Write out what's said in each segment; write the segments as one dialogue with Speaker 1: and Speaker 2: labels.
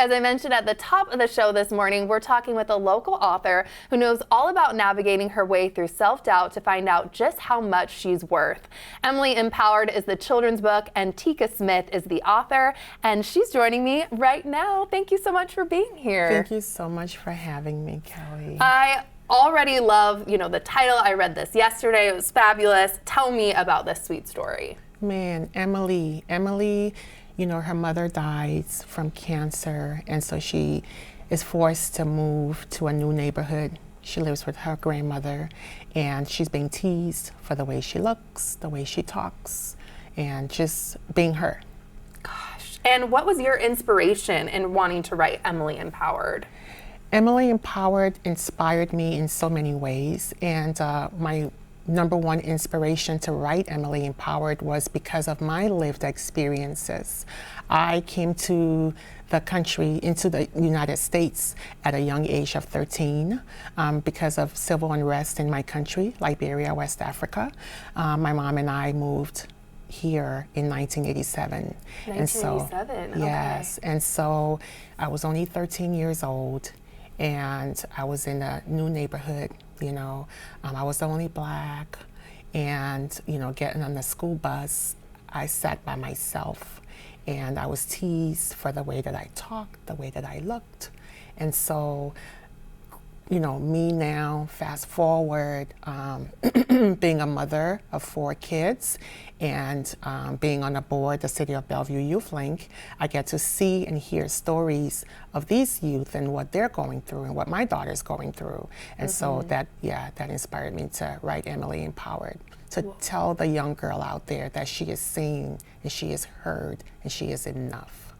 Speaker 1: As I mentioned at the top of the show this morning, we're talking with a local author who knows all about navigating her way through self-doubt to find out just how much she's worth. Emily Empowered is the children's book, and Tika Smith is the author, and she's joining me right now. Thank you so much for being here.
Speaker 2: Thank you so much for having me, Kelly.
Speaker 1: I already love, the title. I read this yesterday. It was fabulous. Tell me about this sweet story.
Speaker 2: Man, Emily, her mother dies from cancer, and so she is forced to move to a new neighborhood. She lives with her grandmother, and she's being teased for the way she looks, the way she talks, and just being her.
Speaker 1: Gosh. And what was your inspiration in wanting to write Emily Empowered?
Speaker 2: Emily Empowered inspired me in so many ways, and my number one inspiration to write Emily Empowered was because of my lived experiences. I came to the country, into the United States, at a young age of 13 because of civil unrest in my country, Liberia, West Africa. My mom and I moved here in 1987.
Speaker 1: 1987, okay.
Speaker 2: Yes, and so I was only 13 years old, and I was in a new neighborhood. I was the only black, and getting on the school bus, I sat by myself, and I was teased for the way that I talked, the way that I looked. And so, me now, fast forward, being a mother of 4 kids, and being on the board, the City of Bellevue Youth Link, I get to see and hear stories of these youth and what they're going through and what my daughter's going through. And so that inspired me to write Emily Empowered, to tell the young girl out there that she is seen and she is heard and she is enough.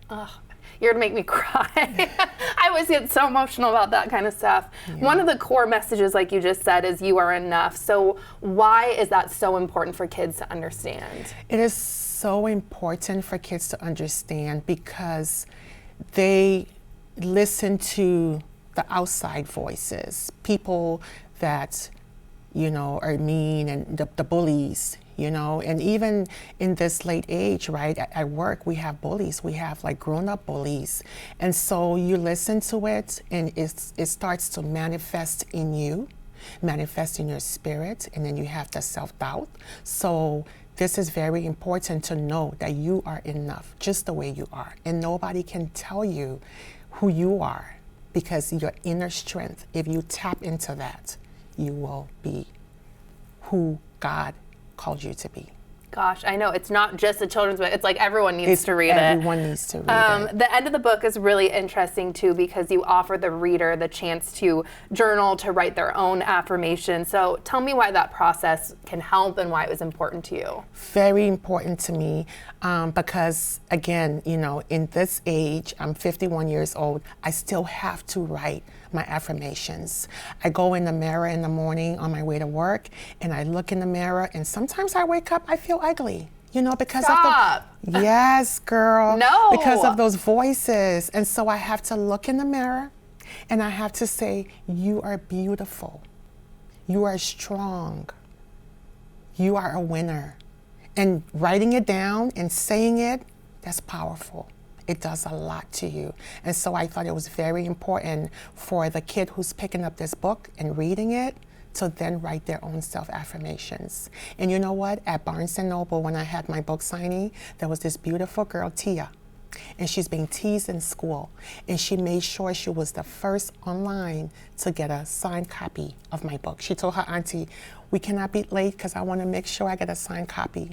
Speaker 1: You're gonna make me cry. I always get so emotional about that kind of stuff. Yeah. One of the core messages, like you just said, is you are enough. So why is that so important for kids to understand?
Speaker 2: It is so important for kids to understand because they listen to the outside voices, people that, are mean, and the bullies, and even in this late age, right, at work, we have bullies. We have like grown-up bullies. And so you listen to it, and it starts to manifest in you, manifest in your spirit, and then you have the self-doubt. So this is very important to know that you are enough, just the way you are. And nobody can tell you who you are, because your inner strength, if you tap into that, you will be who God called you to be.
Speaker 1: Gosh, I know it's not just a children's book. It's like everyone needs to read it.
Speaker 2: Everyone needs to read it.
Speaker 1: The end of the book is really interesting too, because you offer the reader the chance to journal, to write their own affirmation. So tell me why that process can help and why it was important to you.
Speaker 2: Very important to me because, again, in this age, I'm 51 years old, I still have to write my affirmations. I go in the mirror in the morning on my way to work, and I look in the mirror, and sometimes I wake up, I feel ugly, because
Speaker 1: Stop.
Speaker 2: of the, yes, girl.
Speaker 1: No.
Speaker 2: Because of those voices. And so I have to look in the mirror, and I have to say, you are beautiful. You are strong. You are a winner. And writing it down and saying it, that's powerful. It does a lot to you. And so I thought it was very important for the kid who's picking up this book and reading it to then write their own self-affirmations. And you know what? At Barnes & Noble, when I had my book signing, there was this beautiful girl, Tia, and she's being teased in school. And she made sure she was the first online to get a signed copy of my book. She told her auntie, we cannot be late because I want to make sure I get a signed copy.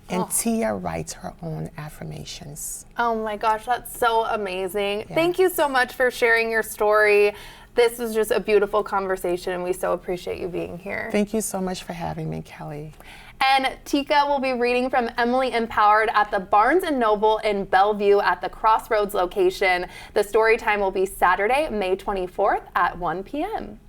Speaker 2: And Tia writes her own affirmations.
Speaker 1: Oh my gosh, that's so amazing.
Speaker 2: Yeah.
Speaker 1: Thank you so much for sharing your story. This was just a beautiful conversation, and we so appreciate you being here.
Speaker 2: Thank you so much for having me, Kelly.
Speaker 1: And Tika will be reading from Emily Empowered at the Barnes & Noble in Bellevue at the Crossroads location. The story time will be Saturday, May 24th at 1 p.m.